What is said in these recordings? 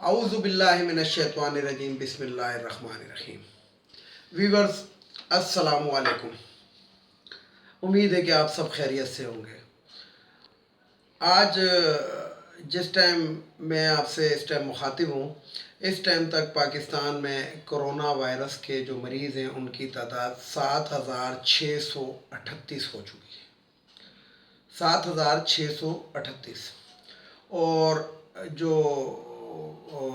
اعوذ باللہ من الشیطان الرجیم بسم اللہ الرحمن الرحیم. ویورز السلام علیکم. امید ہے کہ آپ سب خیریت سے ہوں گے. آج جس ٹائم میں آپ سے اس ٹائم مخاطب ہوں، اس ٹائم تک پاکستان میں کرونا وائرس کے جو مریض ہیں ان کی تعداد 7,638 ہو چکی ہے. 7,638. اور جو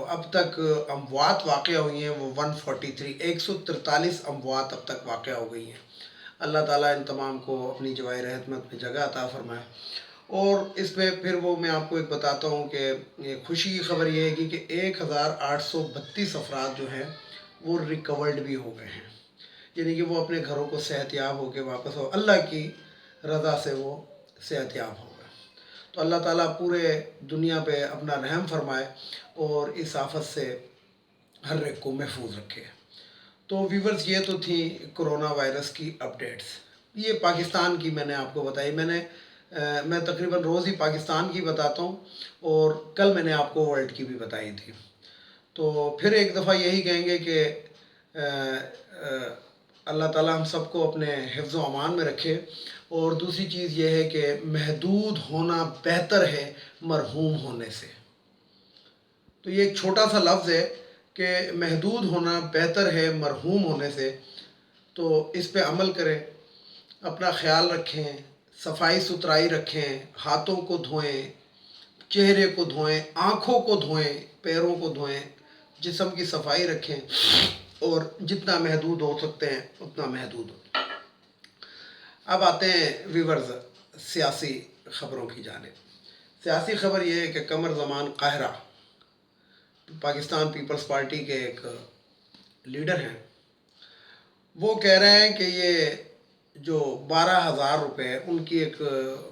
اب تک اموات واقع ہوئی ہیں وہ 143 اموات اب تک واقع ہو گئی ہیں. اللہ تعالیٰ ان تمام کو اپنی جوائے رحمت میں جگہ عطا فرمائے. اور اس میں پھر وہ میں آپ کو ایک بتاتا ہوں کہ خوشی کی خبر یہ ہے کہ 1,832 افراد جو ہیں وہ ریکورڈ بھی ہو گئے ہیں، یعنی کہ وہ اپنے گھروں کو صحت یاب ہو کے واپس ہو، اللہ کی رضا سے وہ صحت یاب ہو گئے. تو اللہ تعالیٰ پورے دنیا پہ اپنا رحم فرمائے اور اس آفت سے ہر ایک کو محفوظ رکھے. تو ویورز یہ تو تھی کرونا وائرس کی اپڈیٹس. یہ پاکستان کی میں نے آپ کو بتائی. میں تقریباً روز ہی پاکستان کی بتاتا ہوں، اور کل میں نے آپ کو ورلڈ کی بھی بتائی تھی. تو پھر ایک دفعہ یہی کہیں گے کہ اللہ تعالیٰ ہم سب کو اپنے حفظ و امان میں رکھے. اور دوسری چیز یہ ہے کہ محدود ہونا بہتر ہے مرحوم ہونے سے. تو یہ ایک چھوٹا سا لفظ ہے کہ محدود ہونا بہتر ہے مرحوم ہونے سے. تو اس پہ عمل کریں، اپنا خیال رکھیں، صفائی ستھرائی رکھیں، ہاتھوں کو دھوئیں، چہرے کو دھوئیں، آنکھوں کو دھوئیں، پیروں کو دھوئیں، جسم کی صفائی رکھیں، اور جتنا محدود ہو سکتے ہیں اتنا محدود ہو. اب آتے ہیں ویورز سیاسی خبروں کی جانب. سیاسی خبر یہ ہے کہ قمر زمان قاہرہ پاکستان پیپلز پارٹی کے ایک لیڈر ہیں، وہ کہہ رہے ہیں کہ یہ جو 12,000 روپے، ان کی ایک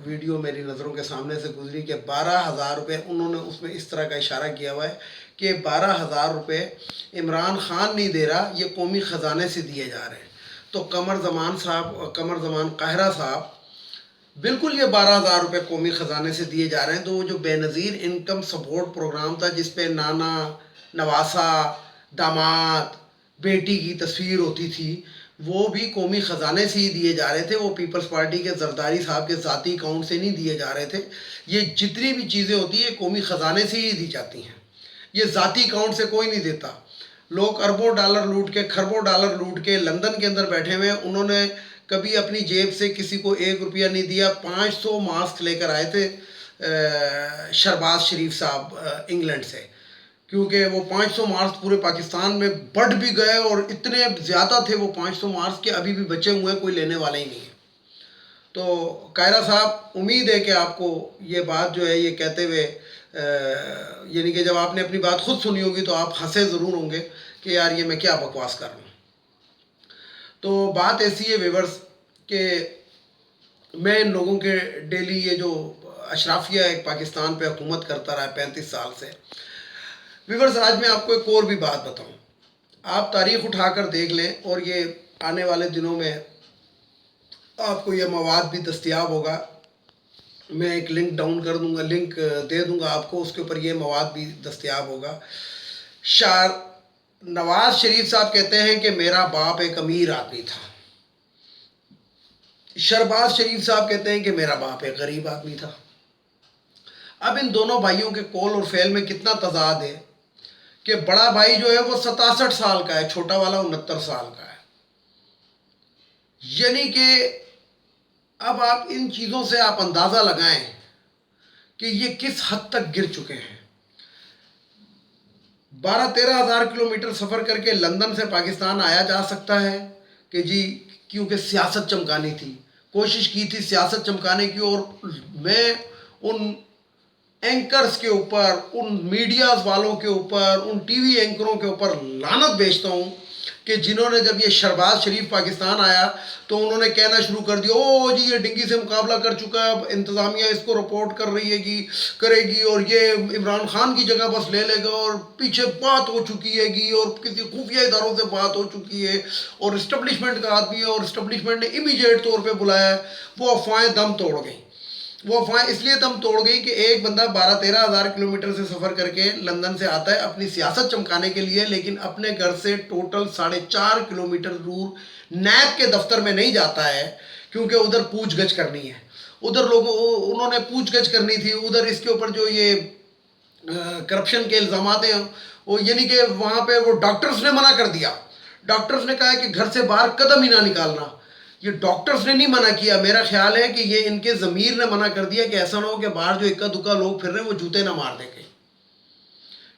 ویڈیو میری نظروں کے سامنے سے گزری کہ 12,000 روپے انہوں نے اس میں اس طرح کا اشارہ کیا ہوا ہے کہ 12,000 روپے عمران خان نہیں دے رہا، یہ قومی خزانے سے دیے جا رہے ہیں. تو قمر زمان قاہرہ صاحب، بالکل یہ 12,000 روپے قومی خزانے سے دیے جا رہے ہیں. تو وہ جو بے نظیر انکم سپورٹ پروگرام تھا جس پہ نانا، نواسا، داماد، بیٹی کی تصویر ہوتی تھی، وہ بھی قومی خزانے سے ہی دیے جا رہے تھے. وہ پیپلز پارٹی کے زرداری صاحب کے ذاتی اکاؤنٹ سے نہیں دیے جا رہے تھے. یہ جتنی بھی چیزیں ہوتی ہیں قومی خزانے سے ہی دی جاتی ہیں، یہ ذاتی اکاؤنٹ سے کوئی نہیں دیتا. لوگ اربوں ڈالر لوٹ کے، خربوں ڈالر لوٹ کے لندن کے اندر بیٹھے ہوئے ہیں، انہوں نے کبھی اپنی جیب سے کسی کو 1 روپیہ نہیں دیا. 500 ماسک لے کر آئے تھے شہباز شریف صاحب انگلینڈ سے، کیونکہ وہ 500 ماسک پورے پاکستان میں بڑھ بھی گئے اور اتنے زیادہ تھے وہ 500 ماسک کے ابھی بھی بچے ہوئے ہیں، کوئی لینے والا ہی نہیں ہے. تو قاہرہ صاحب، امید ہے کہ آپ کو یہ بات جو ہے یہ کہتے ہوئے یعنی کہ جب آپ نے اپنی بات خود سنی ہوگی تو آپ ہنسے ضرور ہوں گے کہ یار یہ میں کیا بکواس کر رہا ہوں. تو بات ایسی ہے ویورز کہ میں ان لوگوں کے ڈیلی یہ جو اشرافیہ ایک پاکستان پہ حکومت کرتا رہا ہے 35 سال سے. ویورز آج میں آپ کو ایک اور بھی بات بتاؤں. آپ تاریخ اٹھا کر دیکھ لیں، اور یہ آنے والے دنوں میں آپ کو یہ مواد بھی دستیاب ہوگا. میں ایک لنک ڈاؤن کر دوں گا، لنک دے دوں گا آپ کو، اس کے اوپر یہ مواد بھی دستیاب ہوگا. نواز شریف صاحب کہتے ہیں کہ میرا باپ ایک امیر آدمی تھا. شہباز شریف صاحب کہتے ہیں کہ میرا باپ ایک غریب آدمی تھا. اب ان دونوں بھائیوں کے قول اور فعل میں کتنا تضاد ہے کہ بڑا بھائی جو ہے وہ 67 سال کا ہے، چھوٹا والا 69 سال کا ہے. یعنی کہ اب آپ ان چیزوں سے آپ اندازہ لگائیں کہ یہ کس حد تک گر چکے ہیں. 12-13 ہزار کلومیٹر سفر کر کے لندن سے پاکستان آیا جا سکتا ہے کہ جی، کیونکہ سیاست چمکانی تھی، کوشش کی تھی سیاست چمکانے کی. اور میں ان اینکرز کے اوپر، ان میڈیاز والوں کے اوپر، ان ٹی وی اینکروں کے اوپر لعنت بھیجتا ہوں کہ جنہوں نے جب یہ شہباز شریف پاکستان آیا تو انہوں نے کہنا شروع کر دیا، او جی یہ ڈنگی سے مقابلہ کر چکا ہے، اب انتظامیہ اس کو رپورٹ کر رہی ہے کرے گی، اور یہ عمران خان کی جگہ بس لے لے گا، اور پیچھے بات ہو چکی ہے گی، اور کسی خفیہ اداروں سے بات ہو چکی ہے، اور اسٹیبلشمنٹ کا آدمی ہے، اور اسٹیبلشمنٹ نے امیجیٹ طور پہ بلایا ہے. وہ افواہیں دم توڑ گئیں. وہ افواہیں اس لیے دم توڑ گئی کہ ایک بندہ 12-13 ہزار کلومیٹر سے سفر کر کے لندن سے آتا ہے اپنی سیاست چمکانے کے لیے، لیکن اپنے گھر سے ٹوٹل 4.5 کلومیٹر دور نیب کے دفتر میں نہیں جاتا ہے، کیونکہ ادھر پوچھ گچھ کرنی ہے، ادھر لوگوں انہوں نے پوچھ گچھ کرنی تھی، ادھر اس کے اوپر جو یہ کرپشن کے الزامات ہیں وہ، یعنی کہ وہاں پہ وہ ڈاکٹرز نے منع کر دیا، ڈاکٹرز نے کہا کہ گھر سے باہر قدم ہی نہ نکالنا. یہ ڈاکٹرز نے نہیں منع کیا، میرا خیال ہے کہ یہ ان کے ضمیر نے منع کر دیا کہ ایسا نہ ہو کہ باہر جو اکا دکا لوگ پھر رہے ہیں وہ جوتے نہ مار دیں کہیں.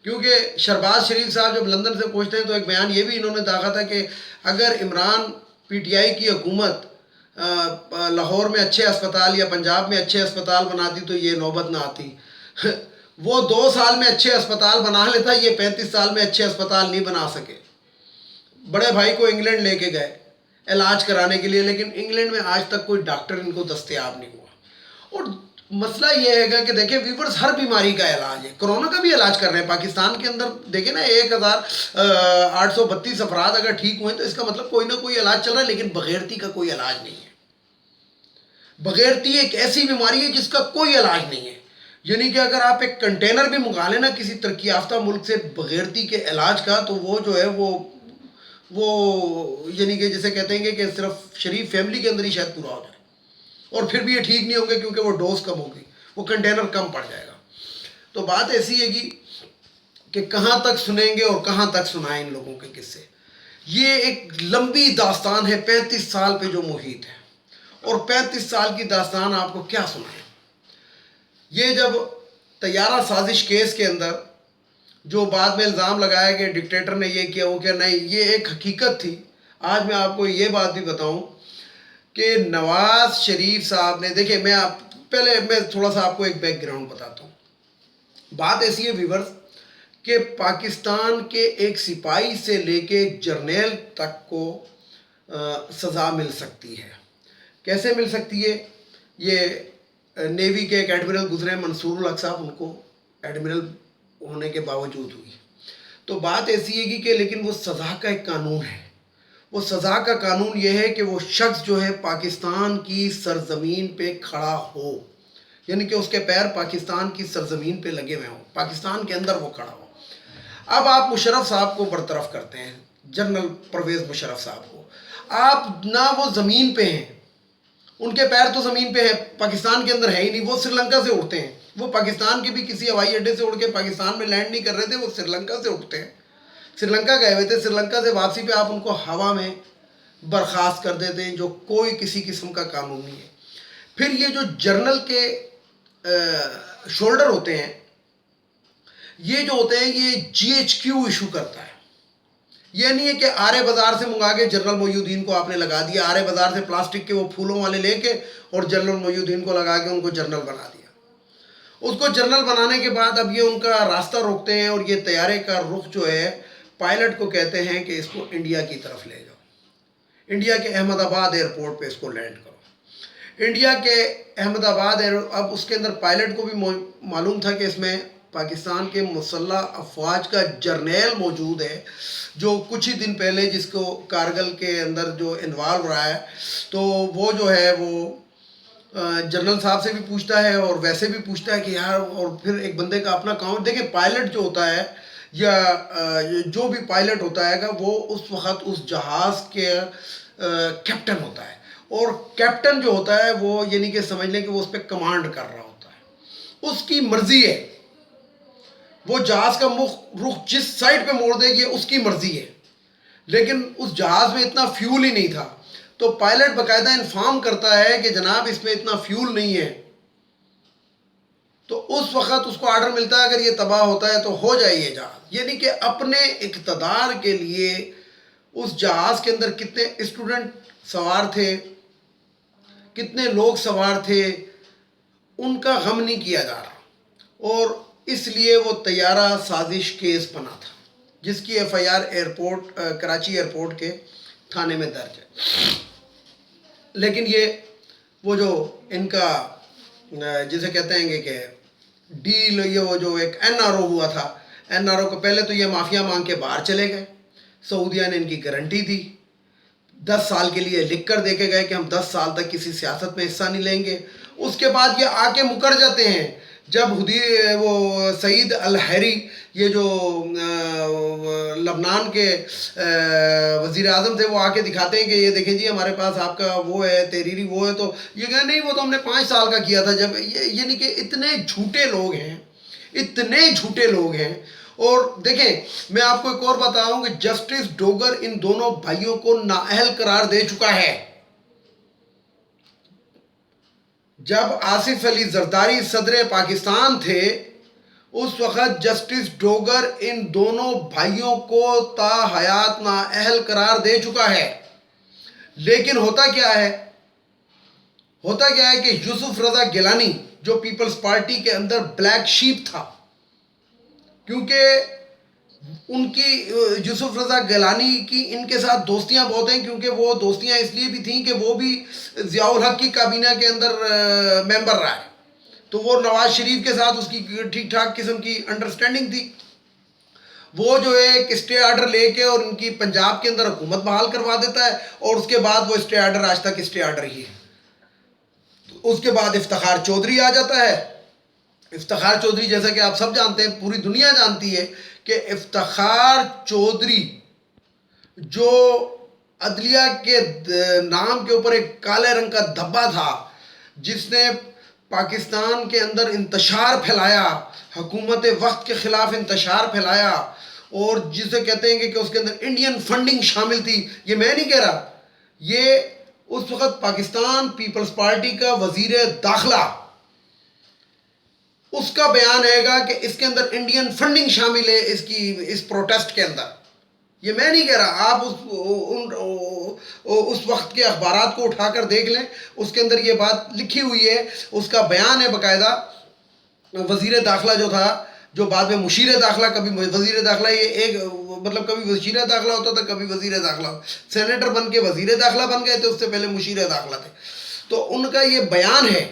کیونکہ شہباز شریف صاحب جب لندن سے پہنچتے ہیں تو ایک بیان یہ بھی انہوں نے داغا تھا کہ اگر عمران پی ٹی آئی کی حکومت لاہور میں اچھے اسپتال یا پنجاب میں اچھے اسپتال بناتی تو یہ نوبت نہ آتی. وہ 2 سال میں اچھے اسپتال بنا لیتا، یہ 35 سال میں اچھے اسپتال نہیں بنا سکے. بڑے بھائی کو انگلینڈ لے کے گئے علاج کرانے کے لیے، لیکن انگلینڈ میں آج تک کوئی ڈاکٹر ان کو دستیاب نہیں ہوا. اور مسئلہ یہ ہے کہ دیکھیں ویورز، ہر بیماری کا علاج ہے، کرونا کا بھی علاج کر رہے ہیں پاکستان کے اندر. دیکھیں نا 1832 افراد اگر ٹھیک ہوئے تو اس کا مطلب کوئی نہ کوئی علاج چل رہا ہے، لیکن بغیرتی کا کوئی علاج نہیں ہے. بغیرتی ایک ایسی بیماری ہے جس کا کوئی علاج نہیں ہے. یعنی کہ اگر آپ ایک کنٹینر بھی منگا لیں نا کسی ترقی یافتہ ملک سے بغیرتی کے علاج کا، تو وہ جو ہے وہ یعنی کہ جسے کہتے ہیں کہ صرف شریف فیملی کے اندر ہی شاید پورا ہو جائے، اور پھر بھی یہ ٹھیک نہیں ہوں گے کیونکہ وہ ڈوز کم ہوگی، وہ کنٹینر کم پڑ جائے گا. تو بات ایسی ہے کہ کہاں تک سنیں گے اور کہاں تک سنائیں ان لوگوں کے قصے. یہ ایک لمبی داستان ہے 35 سال پہ جو محیط ہے، اور 35 سال کی داستان آپ کو کیا سنائیں. یہ جب طیارہ سازش کیس کے اندر جو بعد میں الزام لگایا کہ ڈکٹیٹر نے یہ کیا وہ کیا، نہیں، یہ ایک حقیقت تھی. آج میں آپ کو یہ بات بھی بتاؤں کہ نواز شریف صاحب نے، دیکھیں میں تھوڑا سا آپ کو ایک بیک گراؤنڈ بتاتا ہوں. بات ایسی ہے ویورز کہ پاکستان کے ایک سپاہی سے لے کے ایک جرنیل تک کو سزا مل سکتی ہے. کیسے مل سکتی ہے؟ یہ نیوی کے ایک ایڈمرل گزرے منصور الحق صاحب، ان کو ایڈمرل ہونے کے باوجود ہوئی. تو بات ایسی ہے کہ لیکن وہ سزا کا ایک قانون ہے. وہ سزا کا قانون یہ ہے کہ وہ شخص جو ہے پاکستان کی سرزمین پہ کھڑا ہو، یعنی کہ اس کے پیر پاکستان کی سرزمین پہ لگے ہوئے ہوں، پاکستان کے اندر وہ کھڑا ہو. اب آپ مشرف صاحب کو برطرف کرتے ہیں، جنرل پرویز مشرف صاحب کو. آپ نہ وہ زمین پہ ہیں، ان کے پیر تو زمین پہ ہے، پاکستان کے اندر ہے ہی نہیں. وہ سری لنکا سے اڑتے ہیں، وہ پاکستان کے بھی کسی ہوائی اڈے سے اڑ کے پاکستان میں لینڈ نہیں کر رہے تھے، وہ سری لنکا سے اٹھتے ہیں، سری لنکا گئے ہوئے تھے. سری لنکا سے واپسی پہ آپ ان کو ہوا میں برخاست کر دیتے ہیں، جو کوئی کسی قسم کا قانون نہیں ہے. پھر یہ جو جرنل کے شولڈر ہوتے ہیں، یہ جو ہوتے ہیں یہ GHQ ایشو کرتا ہے. یہ نہیں ہے کہ آرے بازار سے منگا کے جنرل محی الدین کو آپ نے لگا دیا، آرے بازار سے پلاسٹک کے وہ پھولوں والے لے کے اور جنرل محی الدین کو لگا کے ان کو جنرل بنا دیا. اس کو جنرل بنانے کے بعد اب یہ ان کا راستہ روکتے ہیں، اور یہ طیارے کا رخ جو ہے پائلٹ کو کہتے ہیں کہ اس کو انڈیا کی طرف لے جاؤ، انڈیا کے احمد آباد ایئرپورٹ پہ اس کو لینڈ کرو. انڈیا کے احمد آباد اب اس کے اندر پائلٹ کو بھی معلوم تھا کہ اس میں پاکستان کے مسلح افواج کا جرنیل موجود ہے، جو کچھ ہی دن پہلے جس کو کارگل کے اندر جو انوالو رہا ہے. تو وہ جو ہے وہ جنرل صاحب سے بھی پوچھتا ہے اور ویسے بھی پوچھتا ہے کہ یار، اور پھر ایک بندے کا اپنا کام. دیکھیں پائلٹ جو ہوتا ہے یا جو بھی پائلٹ ہوتا ہے وہ اس وقت اس جہاز کے کیپٹن ہوتا ہے، اور کیپٹن جو ہوتا ہے وہ یعنی کہ سمجھ لیں کہ وہ اس پہ کمانڈ کر رہا ہوتا ہے، اس کی مرضی ہے، وہ جہاز کا رخ جس سائڈ پہ موڑ دے گی اس کی مرضی ہے. لیکن اس جہاز میں اتنا فیول ہی نہیں تھا، تو پائلٹ باقاعدہ انفارم کرتا ہے کہ جناب اس میں اتنا فیول نہیں ہے. تو اس وقت اس کو آرڈر ملتا ہے اگر یہ تباہ ہوتا ہے تو ہو جائے یہ جہاز. یعنی کہ اپنے اقتدار کے لیے اس جہاز کے اندر کتنے اسٹوڈنٹ سوار تھے، کتنے لوگ سوار تھے، ان کا غم نہیں کیا جا رہا. اور اس لیے وہ طیارہ سازش کیس بنا تھا، جس کی FIR کراچی ایئرپورٹ کے تھانے میں درج ہے. لیکن وہ جو ان کا جسے کہتے ہیں کہ ڈیل، یہ وہ جو ایک NRO ہوا تھا، NRO کو پہلے تو یہ مافیا مانگ کے باہر چلے گئے. سعودیہ نے ان کی گارنٹی دی، 10 سال کے لیے لکھ کر دے کے گئے کہ ہم 10 سال تک کسی سیاست میں حصہ نہیں لیں گے. اس کے بعد یہ آ کے مکر جاتے ہیں جب وہ سعید الحریری یہ جو لبنان کے وزیر اعظم تھے وہ آ کے دکھاتے ہیں کہ یہ دیکھیں جی ہمارے پاس آپ کا وہ ہے تحریری وہ ہے، تو یہ کہا نہیں وہ تو ہم نے 5 سال کا کیا تھا جب یعنی کہ اتنے جھوٹے لوگ ہیں، اتنے جھوٹے لوگ ہیں. اور دیکھیں میں آپ کو ایک اور بتاؤں کہ جسٹس ڈوگر ان دونوں بھائیوں کو نااہل قرار دے چکا ہے. جب آصف علی زرداری صدر پاکستان تھے اس وقت جسٹس ڈوگر ان دونوں بھائیوں کو تا حیات نااہل قرار دے چکا ہے. لیکن ہوتا کیا ہے کہ یوسف رضا گیلانی جو پیپلز پارٹی کے اندر بلیک شیپ تھا، کیونکہ ان کی یوسف رضا گیلانی کی ان کے ساتھ دوستیاں بہت ہیں، کیونکہ وہ دوستیاں اس لیے بھی تھیں کہ وہ بھی ضیاء الحق کی کابینہ کے اندر ممبر رہا ہے، تو وہ نواز شریف کے ساتھ اس کی ٹھیک ٹھاک قسم کی انڈرسٹینڈنگ تھی. وہ جو ہے ایک اسٹے آرڈر لے کے اور ان کی پنجاب کے اندر حکومت بحال کروا دیتا ہے، اور اس کے بعد وہ اسٹے آرڈر آج تک اسٹے آرڈر ہی ہے. اس کے بعد افتخار چودھری آ جاتا ہے. افتخار چودھری جیسا کہ آپ سب جانتے ہیں، پوری دنیا جانتی ہے کہ افتخار چودھری جو عدلیہ کے نام کے اوپر ایک کالے رنگ کا دھبا تھا، جس نے پاکستان کے اندر انتشار پھیلایا، حکومت وقت کے خلاف انتشار پھیلایا، اور جسے کہتے ہیں کہ اس کے اندر انڈین فنڈنگ شامل تھی. یہ میں نہیں کہہ رہا، یہ اس وقت پاکستان پیپلز پارٹی کا وزیر داخلہ، اس کا بیان ہے گا کہ اس کے اندر انڈین فنڈنگ شامل ہے اس پروٹیسٹ کے اندر. یہ میں نہیں کہہ رہا، آپ اس وقت کے اخبارات کو اٹھا کر دیکھ لیں، اس کے اندر یہ بات لکھی ہوئی ہے، اس کا بیان ہے باقاعدہ. وزیر داخلہ جو تھا، جو بعد میں مشیر داخلہ، کبھی وزیر داخلہ، یہ ایک مطلب کبھی وزیر داخلہ ہوتا تھا، کبھی وزیر داخلہ، سینیٹر بن کے وزیر داخلہ بن گئے تھے، اس سے پہلے مشیر داخلہ تھے. تو ان کا یہ بیان ہے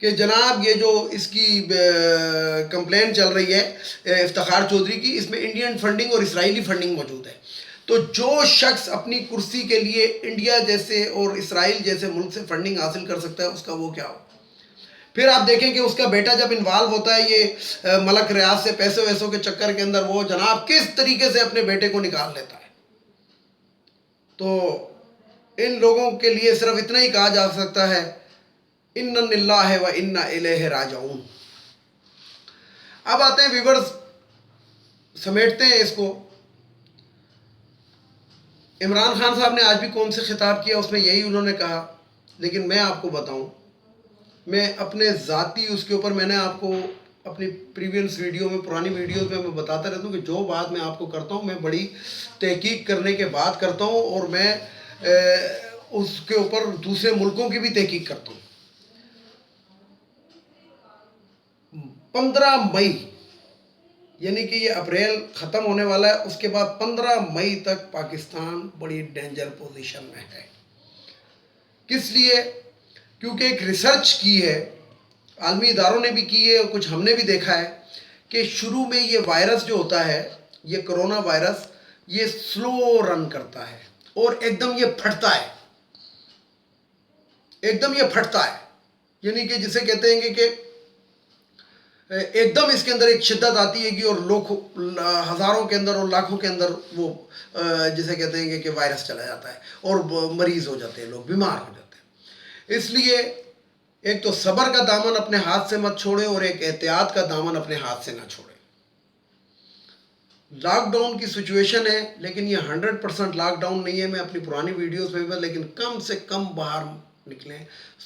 کہ جناب یہ جو اس کی کمپلین چل رہی ہے افتخار چودھری کی، اس میں انڈین فنڈنگ اور اسرائیلی فنڈنگ موجود ہے. تو جو شخص اپنی کرسی کے لیے انڈیا جیسے اور اسرائیل جیسے ملک سے فنڈنگ حاصل کر سکتا ہے، اس کا وہ کیا ہو. پھر آپ دیکھیں کہ اس کا بیٹا جب انوالو ہوتا ہے یہ ملک ریاض سے پیسے ویسوں کے چکر کے اندر، وہ جناب کس طریقے سے اپنے بیٹے کو نکال لیتا ہے. تو ان لوگوں کے لیے صرف اتنا ہی کہا جا سکتا ہے اِنَّ لِلَّهِ وَإِنَّ إِلَيْهِ راجعون. اب آتے ہیں ویورز، سمیٹتے ہیں اس کو. عمران خان صاحب نے آج بھی کون سے خطاب کیا، اس میں یہی انہوں نے کہا. لیکن میں آپ کو بتاؤں، میں اپنے ذاتی اس کے اوپر، میں نے آپ کو اپنی پریویس ویڈیو میں، پرانی ویڈیوز میں بتاتا رہتا ہوں کہ جو بات میں آپ کو کرتا ہوں میں بڑی تحقیق کرنے کے بعد کرتا ہوں، اور میں اس کے اوپر دوسرے ملکوں کی بھی تحقیق کرتا ہوں. 15 مئی یعنی کہ یہ اپریل ختم ہونے والا ہے، اس کے بعد 15 مئی تک پاکستان بڑی ڈینجر پوزیشن میں ہے. کس لیے؟ کیونکہ ایک ریسرچ کی ہے، عالمی اداروں نے بھی کی ہے، اور کچھ ہم نے بھی دیکھا ہے کہ شروع میں یہ وائرس جو ہوتا ہے، یہ کرونا وائرس، یہ سلو رن کرتا ہے اور ایک دم یہ پھٹتا ہے، ایک دم یہ پھٹتا ہے. یعنی کہ جسے کہتے ہیں کہ ایک دم اس کے اندر ایک شدت آتی ہے کہ اور لوگ ہزاروں کے اندر اور لاکھوں کے اندر وہ جسے کہتے ہیں کہ وائرس چلا جاتا ہے اور مریض ہو جاتے ہیں، لوگ بیمار ہو جاتے ہیں. اس لیے ایک تو صبر کا دامن اپنے ہاتھ سے مت چھوڑیں، اور ایک احتیاط کا دامن اپنے ہاتھ سے نہ چھوڑیں. لاک ڈاؤن کی سچویشن ہے، لیکن یہ 100% لاک ڈاؤن نہیں ہے. میں اپنی پرانی ویڈیوز میں بھی، لیکن کم سے کم باہر نکلیں،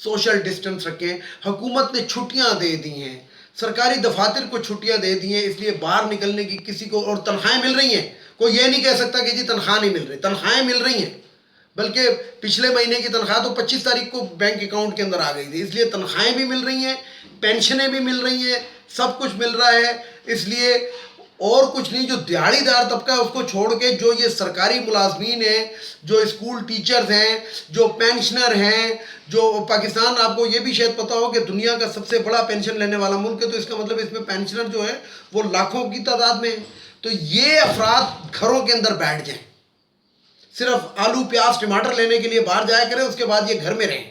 سوشل ڈسٹنس رکھیں. حکومت نے چھٹیاں دے دی ہیں، سرکاری دفاتر کو چھٹیاں دے دی ہیں، اس لیے باہر نکلنے کی کسی کو، اور تنخواہیں مل رہی ہیں. کوئی یہ نہیں کہہ سکتا کہ جی تنخواہ نہیں مل رہی، تنخواہیں مل رہی ہیں. بلکہ پچھلے مہینے کی تنخواہ تو 25 تاریخ کو بینک اکاؤنٹ کے اندر آ گئی تھی. اس لیے تنخواہیں بھی مل رہی ہیں، پینشنیں بھی مل رہی ہیں، سب کچھ مل رہا ہے. اس لیے اور کچھ نہیں، جو دیہڑی دار طبقہ ہے اس کو چھوڑ کے جو یہ سرکاری ملازمین ہیں، جو اسکول ٹیچرز ہیں، جو پینشنر ہیں، جو پاکستان، آپ کو یہ بھی شاید پتا ہو کہ دنیا کا سب سے بڑا پینشن لینے والا ملک ہے، تو اس کا مطلب اس میں پینشنر جو ہے وہ لاکھوں کی تعداد میں ہیں. تو یہ افراد گھروں کے اندر بیٹھ جائیں، صرف آلو پیاز ٹماٹر لینے کے لیے باہر جایا کریں، اس کے بعد یہ گھر میں رہیں.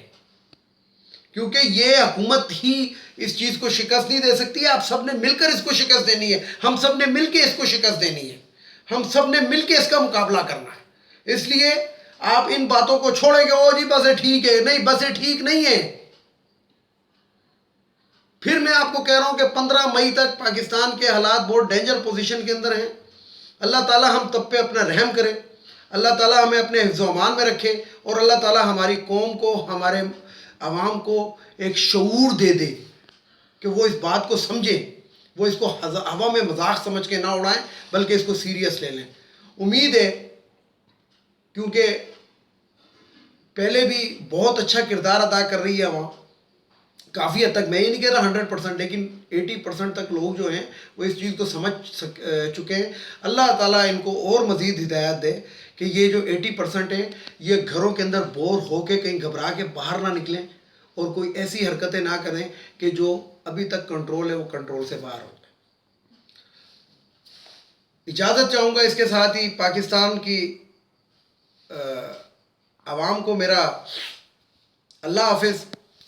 کیونکہ یہ حکومت ہی اس چیز کو شکست نہیں دے سکتی ہے، آپ سب نے مل کر اس کو شکست دینی ہے، ہم سب نے مل کے اس کو شکست دینی ہے، ہم سب نے مل کے اس کا مقابلہ کرنا ہے۔ اس لیے آپ ان باتوں کو چھوڑیں گے، او جی بسیں ٹھیک ہے، نہیں بسیں ٹھیک نہیں ہیں۔ پھر میں آپ کو کہہ رہا ہوں کہ 15 مئی تک پاکستان کے حالات بہت ڈینجر پوزیشن کے اندر ہیں۔ اللہ تعالیٰ ہم تب پہ اپنا رحم کرے، اللہ تعالیٰ ہمیں اپنے حفظ و امان میں رکھے، اور اللہ تعالیٰ ہماری قوم کو، ہمارے عوام کو ایک شعور دے دے کہ وہ اس بات کو سمجھیں، وہ اس کو ہوا میں مذاق سمجھ کے نہ اڑائیں بلکہ اس کو سیریس لے لیں۔ امید ہے، کیونکہ پہلے بھی بہت اچھا کردار ادا کر رہی ہے عوام، کافی حد تک، میں یہ نہیں کہہ رہا 100%، لیکن 80% تک لوگ جو ہیں وہ اس چیز کو سمجھ چکے ہیں۔ اللہ تعالیٰ ان کو اور مزید ہدایت دے کہ یہ جو 80% ہیں یہ گھروں کے اندر بور ہو کے کہیں گھبرا کے باہر نہ نکلیں، اور کوئی ایسی حرکتیں نہ کریں کہ جو ابھی تک کنٹرول ہے وہ کنٹرول سے باہر ہو جائے۔ اجازت چاہوں گا اس کے ساتھ ہی پاکستان کی عوام کو میرا اللہ حافظ۔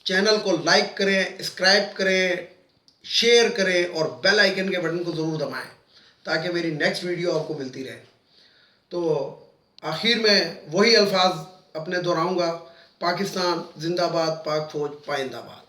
چینل کو لائک کریں، سبسکرائب کریں، شیئر کریں، اور بیل آئیکن کے بٹن کو ضرور دبائیں تاکہ میری نیکسٹ ویڈیو آپ کو ملتی رہے۔ تو آخر میں وہی الفاظ اپنے دہراؤں گا، پاکستان زندہ باد، پاک فوج پائندہ باد۔